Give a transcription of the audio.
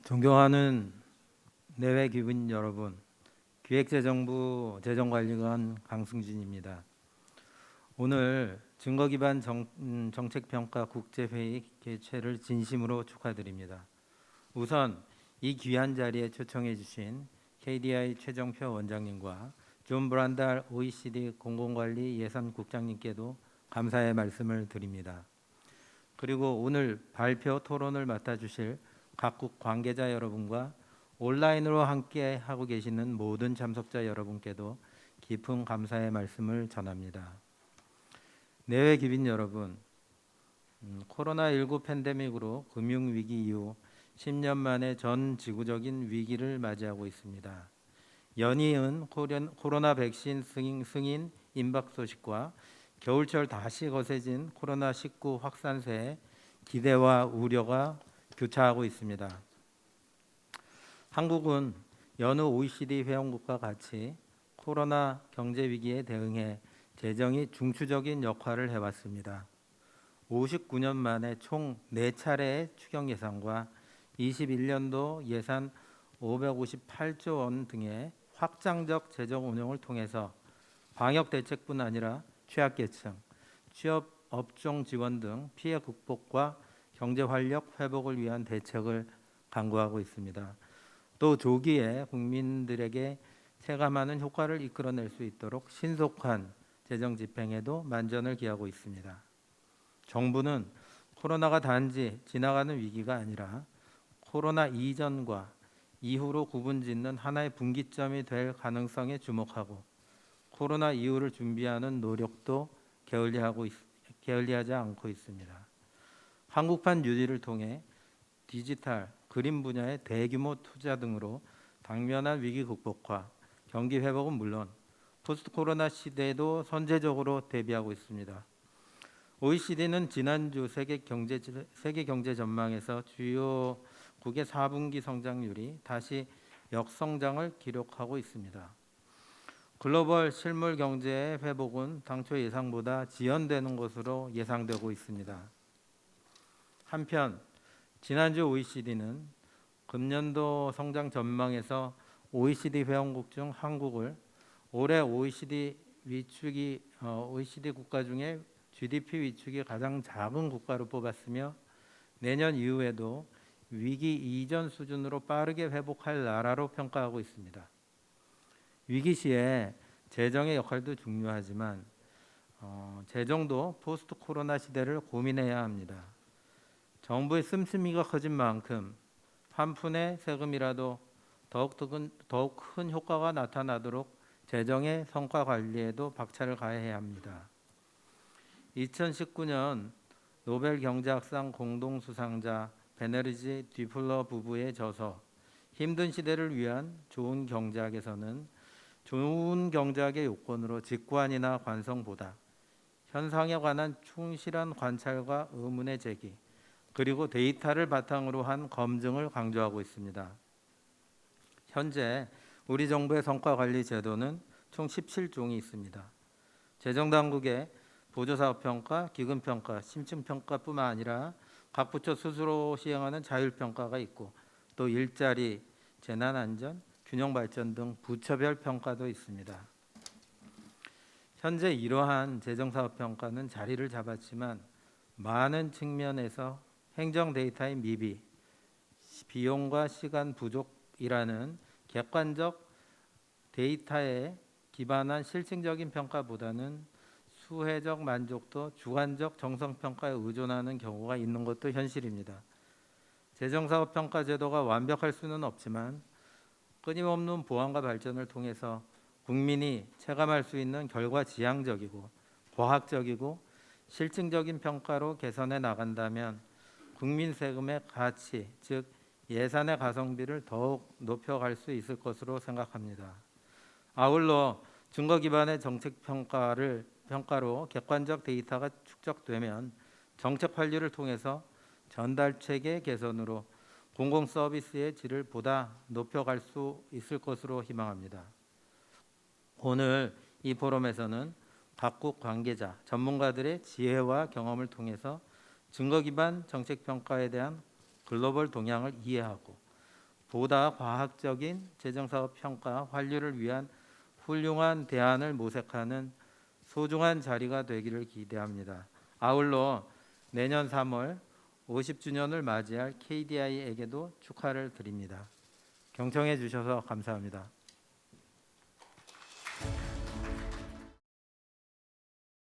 존경하는 내외 귀빈 여러분, 기획재정부 재정관리관 강승진입니다. 오늘 증거기반 정책평가 국제회의 개최를 진심으로 축하드립니다. 우선 이 귀한 자리에 초청해 주신 KDI 최정표 원장님과 존 브란달 OECD 공공관리 예산국장님께도 감사의 말씀을 드립니다. 그리고 오늘 발표 토론을 맡아주실 각국 관계자 여러분과 온라인으로 함께 하고 계시는 모든 참석자 여러분께도 깊은 감사의 말씀을 전합니다. 내외 귀빈 여러분, 코로나19 팬데믹으로 금융위기 이후 10년 만에 전 지구적인 위기를 맞이하고 있습니다. 연이은 코로나 백신 승인 임박 소식과 겨울철 다시 거세진 코로나19 확산세에 기대와 우려가 교차하고 있습니다. 한국은 여느 OECD 회원국과 같이 코로나 경제 위기에 대응해 재정이 중추적인 역할을 해왔습니다. 59년 만에 총 4차례의 추경 예산과 21년도 예산 558조 원 등의 확장적 재정 운용을 통해서 방역 대책뿐 아니라 취약계층, 취업 업종 지원 등 피해 극복과 경제 활력 회복을 위한 대책을 강구하고 있습니다. 또 조기에 국민들에게 체감하는 효과를 이끌어낼 수 있도록 신속한 재정 집행에도 만전을 기하고 있습니다. 정부는 코로나가 단지 지나가는 위기가 아니라 코로나 이전과 이후로 구분짓는 하나의 분기점이 될 가능성에 주목하고 코로나 이후를 준비하는 노력도 게을리하지 않고 있습니다. 한국판 뉴딜을 통해 디지털, 그린 분야의 대규모 투자 등으로 당면한 위기 극복과 경기 회복은 물론 포스트 코로나 시대에도 선제적으로 대비하고 있습니다. OECD는 지난주 세계 경제 전망에서 주요국의 4분기 성장률이 다시 역성장을 기록하고 있습니다. 글로벌 실물 경제의 회복은 당초 예상보다 지연되는 것으로 예상되고 있습니다. 한편 지난주 OECD는 금년도 성장 전망에서 OECD 회원국 중 한국을 올해 OECD 국가 중에 GDP 위축이 가장 작은 국가로 뽑았으며 내년 이후에도 위기 이전 수준으로 빠르게 회복할 나라로 평가하고 있습니다. 위기 시에 재정의 역할도 중요하지만 재정도 포스트 코로나 시대를 고민해야 합니다. 정부의 씀씀이가 커진 만큼 한 푼의 세금이라도 더욱 큰 효과가 나타나도록 재정의 성과 관리에도 박차를 가해야 합니다. 2019년 노벨 경제학상 공동수상자 베네르지 뒤플러 부부의 저서 힘든 시대를 위한 좋은 경제학에서는 좋은 경제학의 요건으로 직관이나 관성보다 현상에 관한 충실한 관찰과 의문의 제기 그리고 데이터를 바탕으로 한 검증을 강조하고 있습니다. 현재 우리 정부의 성과관리 제도는 총 17종이 있습니다. 재정당국의 보조사업평가, 기금평가, 심층평가뿐만 아니라 각 부처 스스로 시행하는 자율평가가 있고 또 일자리, 재난안전, 균형발전 등 부처별 평가도 있습니다. 현재 이러한 재정사업평가는 자리를 잡았지만 많은 측면에서 행정 데이터의 미비, 비용과 시간 부족이라는 객관적 데이터에 기반한 실증적인 평가보다는 수혜적 만족도, 주관적 정성평가에 의존하는 경우가 있는 것도 현실입니다. 재정사업평가 제도가 완벽할 수는 없지만 끊임없는 보완과 발전을 통해서 국민이 체감할 수 있는 결과지향적이고 과학적이고 실증적인 평가로 개선해 나간다면 국민 세금의 가치, 즉 예산의 가성비를 더욱 높여갈 수 있을 것으로 생각합니다. 아울러 증거 기반의 정책 평가로 객관적 데이터가 축적되면 정책 관리를 통해서 전달 체계 개선으로 공공 서비스의 질을 보다 높여갈 수 있을 것으로 희망합니다. 오늘 이 포럼에서는 각국 관계자, 전문가들의 지혜와 경험을 통해서 증거 기반 정책 평가에 대한 글로벌 동향을 이해하고 보다 과학적인 재정사업 평가 환류를 위한 훌륭한 대안을 모색하는 소중한 자리가 되기를 기대합니다. 아울러 내년 3월 50주년을 맞이할 KDI에게도 축하를 드립니다. 경청해 주셔서 감사합니다.